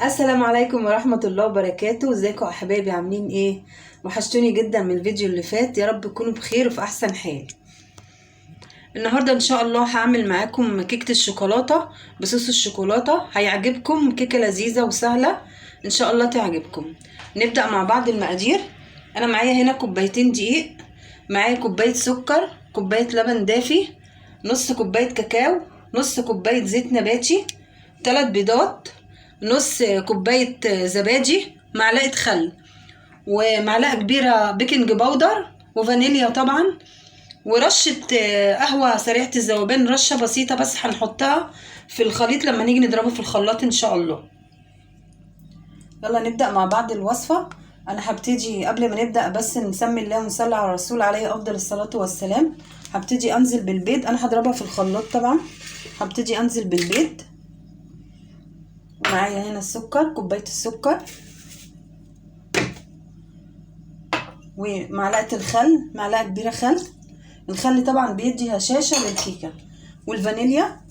السلام عليكم ورحمة الله وبركاته. ازيكم يا حبايبي؟ عاملين ايه؟ وحشتوني جدا من الفيديو اللي فات. يا رب تكونوا بخير وفي احسن حال. النهاردة ان شاء الله هعمل معاكم كيكة الشوكولاتة بصوص الشوكولاتة. هيعجبكم، كيكة لذيذة وسهلة ان شاء الله تعجبكم. نبدأ مع بعض المقادير. انا معايا هنا كوبايتين دقيق، معايا كوباية سكر، كوباية لبن دافي، نص كوباية كاكاو، نص كوباية زيت نباتي، 3 بيضات، نص كوباية زبادي، معلقة خل، ومعلقة كبيرة بيكنج باودر، وفانيليا طبعا، ورشة قهوة سريعة الذوبان، رشة بسيطة بس هنحطها في الخليط لما نيجي نضربه في الخلاط ان شاء الله. يلا نبدأ مع بعض الوصفة. انا هبتدي قبل ما نبدأ بس نسمي الله ونصلي على الرسول عليه افضل الصلاة والسلام. هبتدي انزل بالبيض، انا هضربها في الخلاط طبعا. هبتدي انزل بالبيض، ومعايا هنا السكر، كوباية السكر، ومعلقة الخل، معلقة كبيرة خل. الخل طبعا بيدي هشاشة للكيكة، والفانيليا،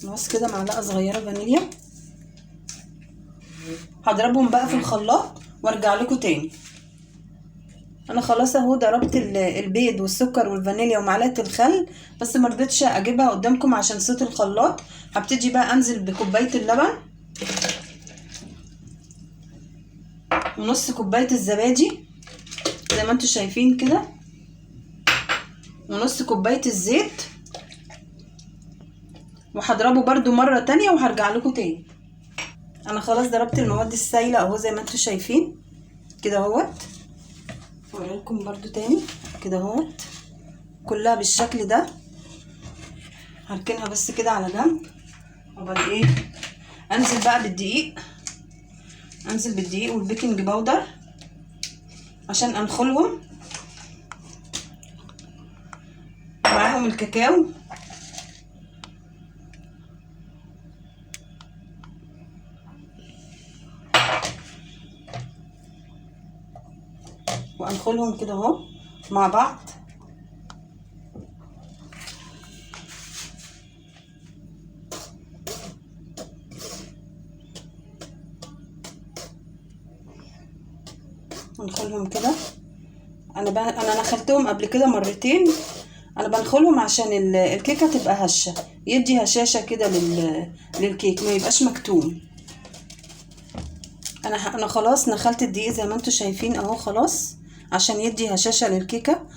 بس كده معلقة صغيرة فانيليا. هضربهم بقى في الخلاط وارجع لكم تاني. انا خلاص اهو ضربت البيض والسكر والفانيليا ومعلقه الخل، بس ما رضيتش اجيبها قدامكم عشان صوت الخلاط. هبتدي بقى انزل بكوبايه اللبن، ونص كوبايه الزبادي زي ما انتم شايفين كده، ونص كوبايه الزيت، وهضربه برده مره تانية وهرجع لكم تاني. انا خلاص ضربت المواد السائله اهو زي ما انتم شايفين كده اهوت. هوريلكم برده تاني كده اهوت، كلها بالشكل ده. هركنها بس كده على جنب. وبعد ايه انزل بقى بالدقيق، انزل بالدقيق والبيكنج باودر عشان انخلهم، ومعاهم الكاكاو، وانخلهم كده اهو مع بعض. نخلهم كده. انا نخلتهم قبل كده مرتين. انا بنخلهم عشان الكيكه تبقى هشه، يدي هشاشه كده للكيك، ما يبقاش مكتوم. انا خلاص نخلت الدقيق زي ما انتم شايفين اهو خلاص، عشان يدي هشاشه للكيكه.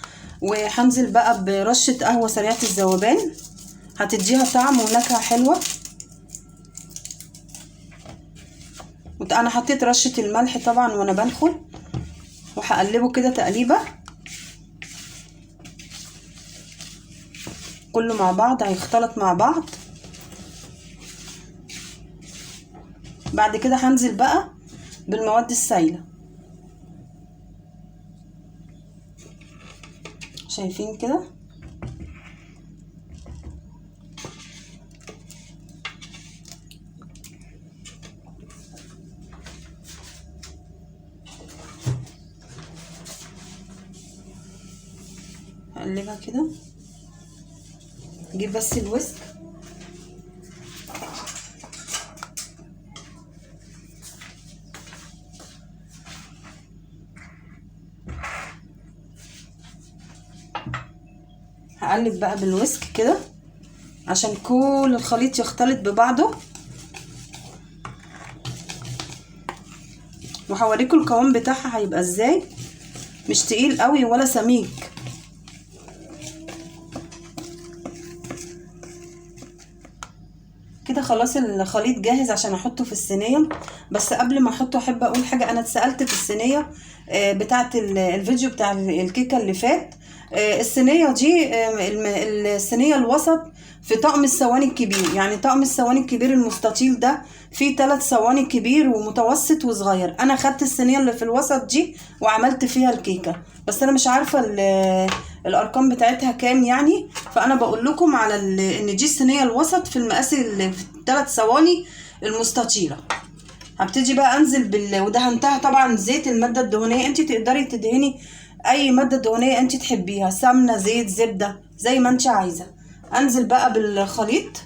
وهنزل بقى برشه قهوه سريعه الذوبان، هتديها طعم ونكهه حلوه. انا حطيت رشه الملح طبعا وانا بنخل، وهقلبه كده تقليبه كله مع بعض، هيختلط مع بعض. بعد كده هنزل بقى بالمواد السائله، شايفين كده. هقلبها كده، اجيب بس الويسك، هقلب بقى بالويسك كده عشان كل الخليط يختلط ببعضه. وهوريكم القوام بتاعها هيبقى ازاي، مش تقيل قوي ولا سميك. كده خلاص الخليط جاهز عشان احطه في الصينيه. بس قبل ما احطه احب اقول حاجه. انا اتسالت في الصينيه بتاعه الفيديو بتاع الكيكه اللي فات. الصينيه دي الصينيه الوسط في طقم الصواني الكبير. يعني طقم الصواني الكبير المستطيل ده فيه 3 صواني، كبير ومتوسط وصغير. انا خدت الصينيه اللي في الوسط دي وعملت فيها الكيكه، بس انا مش عارفه الارقام بتاعتها كام يعني، فانا بقول لكم على ان دي الصينيه الوسط في المقاس اللي في 3 صواني المستطيله. هبتدي بقى انزل ودهنتها طبعا زيت الماده الدهنيه. انت تقدري تدهني اي ماده دهنيه انت تحبيها، سمنه، زيت، زبده، زي ما انت عايزه. انزل بقى بالخليط.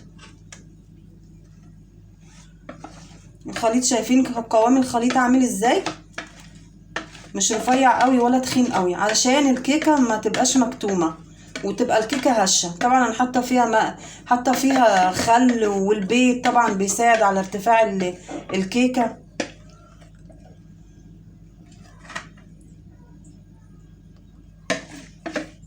الخليط شايفين قوام الخليط عامل ازاي؟ مش رفيع قوي ولا تخين قوي، علشان الكيكه ما تبقاش مكتومه وتبقى الكيكه هشه. طبعا انا حاطه فيها حاطه فيها خل، والبيض طبعا بيساعد على ارتفاع الكيكه.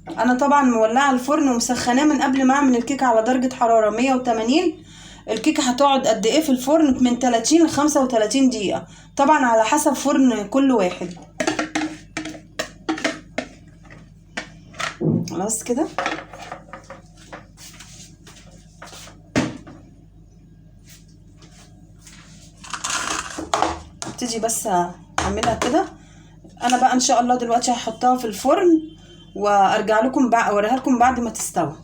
انا طبعا مولعه الفرن ومسخناه من قبل ما اعمل الكيكه على درجه حراره 180. الكيكه هتقعد قد ايه في الفرن؟ من 30 ل 35 دقيقه، طبعا على حسب فرن كل واحد. خلاص كده. ابتدي بس اعملها كده. انا بقى ان شاء الله دلوقتي هحطها في الفرن وارجع لكم بقى اوريها لكم بعد ما تستوي.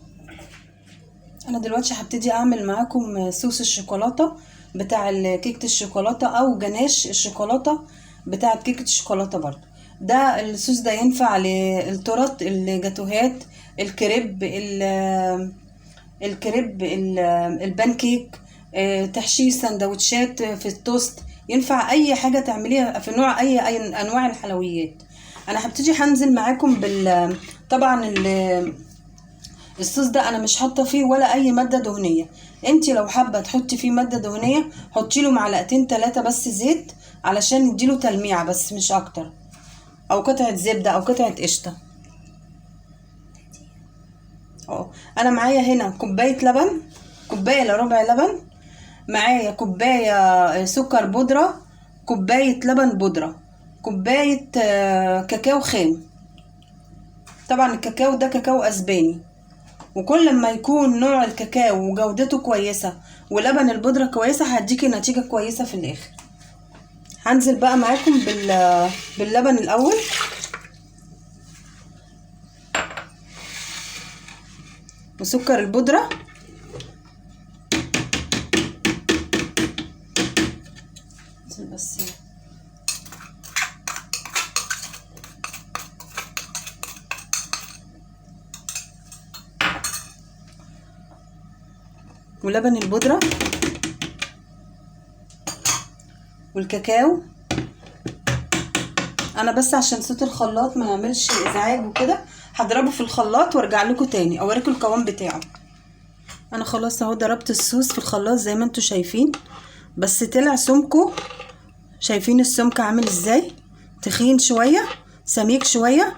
انا دلوقتي هبتدي اعمل معاكم صوص الشوكولاته بتاع كيكه الشوكولاته، او جناش الشوكولاته بتاع كيكه الشوكولاته برضو. ده الصوص ده ينفع للتورت، الجاتوهات، الكريب، البانكيك، تحشيه سندوتشات في التوست. ينفع اي حاجه تعمليها في نوع اي انواع الحلويات. انا هبتدي هنزل معاكم طبعا الصوص ده انا مش حاطه فيه ولا اي ماده دهنيه. انتي لو حابه تحطي فيه ماده دهنيه حطي له معلقتين 3 بس زيت، علشان يديله تلميعه بس مش اكتر، او قطعه زبده او قطعه قشطه. انا معايا هنا كوبايه لبن، كوبايه الا ربع لبن، معايا كوبايه سكر بودره، كوبايه لبن بودره، كوبايه كاكاو خام. طبعا الكاكاو ده كاكاو اسباني، وكل ما يكون نوع الكاكاو وجودته كويسه ولبن البودره كويسه هديكي نتيجه كويسه في الاخر. هنزل بقى معاكم باللبن الاول. وسكر البودره، بس ولبن البودره والكاكاو. انا بس عشان صوت الخلاط ما يعملش ازعاج وكده هضربه في الخلاط وارجع لكم تاني اوريكم القوام بتاعه. انا خلاص اهو ضربت الصوص في الخلاط زي ما انتوا شايفين، بس طلع سمكه. شايفين السمك عامل ازاي؟ تخين شويه، سميك شويه.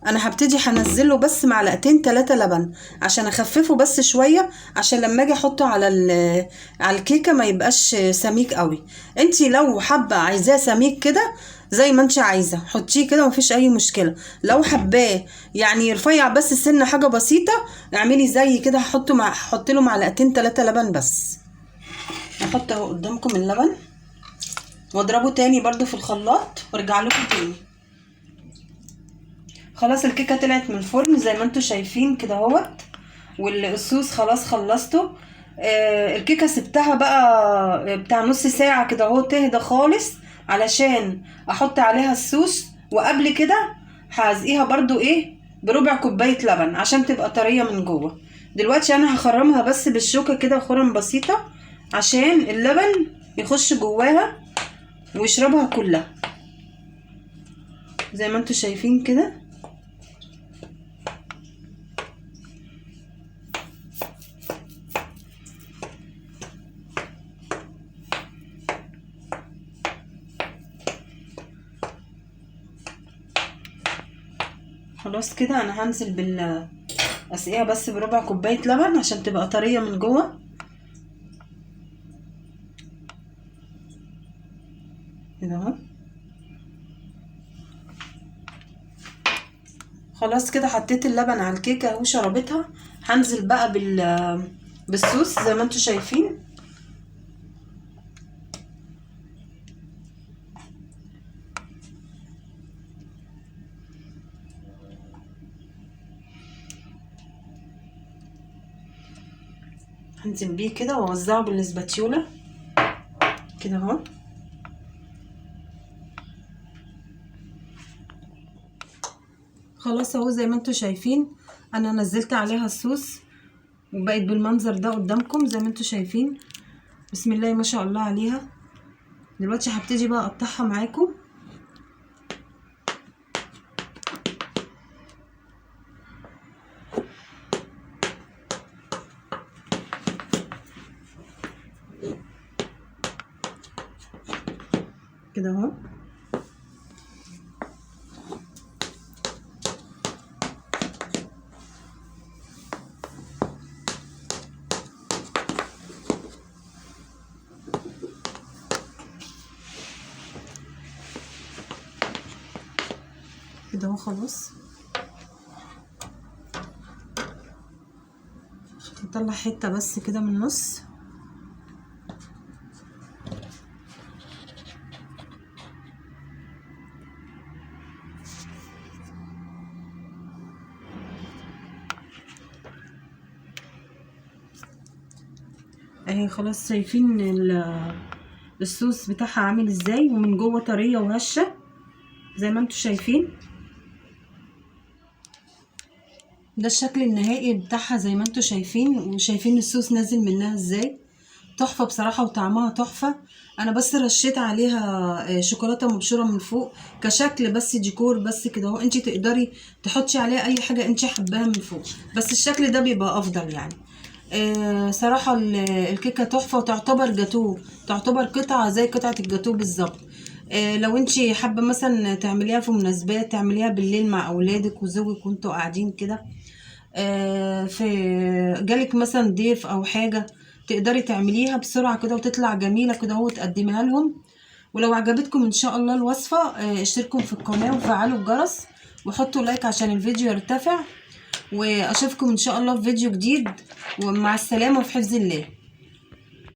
انا هبتدي هنزله بس معلقتين 3 لبن عشان اخففه بس شويه، عشان لما اجي احطه على الكيكه ما يبقاش سميك قوي. انتي لو حابه عايزاه سميك كده زي ما انت عايزه حطيه كده مفيش اي مشكله. لو حباه يعني رفيع بس سنه حاجه بسيطه اعملي زي كده، هحط له معلقتين 3 لبن بس. هحط اهو قدامكم اللبن واضربه تاني برضو في الخلاط وارجع لكم تاني. خلاص الكيكه طلعت من الفرن زي ما انتوا شايفين كده اهوت، والصوص خلاص خلصته. الكيكه سبتها بقى بتاع نص ساعه كده اهو تهدى خالص علشان احط عليها الصوص. وقبل كده هسقيها برضو بربع كوبايه لبن عشان تبقى طريه من جوه. دلوقتي انا هخرمها بس بالشوكه كده خرم بسيطه عشان اللبن يخش جواها ويشربها كلها زي ما انتوا شايفين كده. خلاص كده انا هنزل اسقيها بس بربع كوبايه لبن عشان تبقى طريه من جوه كده اهو. خلاص كده حطيت اللبن على الكيكه اهو شربتها. هنزل بقى بالصوص زي ما انتوا شايفين. هنزل بيه كده واوزعه بالاسباتيولا كده اهو. خلاص اهو زي ما انتوا شايفين انا نزلت عليها الصوص وبقت بالمنظر ده قدامكم زي ما انتوا شايفين. بسم الله ما شاء الله عليها. دلوقتي هبتدي بقى اقطعها معاكم. كده اهو. كده اهو خلاص. نطلع حته بس كده من النص. اهي خلاص. شايفين الصوص بتاعها عامل ازاي ومن جوه طريه وهشه زي ما انتوا شايفين. ده الشكل النهائي بتاعها زي ما انتوا شايفين. وشايفين الصوص نازل منها ازاي. تحفه بصراحه وطعمها تحفه. انا بس رشيت عليها شوكولاته مبشوره من فوق كشكل بس ديكور بس كده اهو. انت تقدري تحطي عليها اي حاجه انت حباها من فوق بس الشكل ده بيبقى افضل يعني. صراحه الكيكه تحفه وتعتبر جاتوه. تعتبر قطعه زي قطعه الجاتوه بالظبط. لو انت حابه مثلا تعمليها في مناسبات تعمليها بالليل مع اولادك وزوجك وانتوا قاعدين كده. في جالك مثلا ضيف او حاجه تقدري تعمليها بسرعه كده وتطلع جميله كده اهو وتقدميها لهم. ولو عجبتكم ان شاء الله الوصفه اشتركوا في القناه وفعلوا الجرس وحطوا لايك عشان الفيديو يرتفع. واشوفكم ان شاء الله في فيديو جديد ومع السلامه وفي حفظ الله.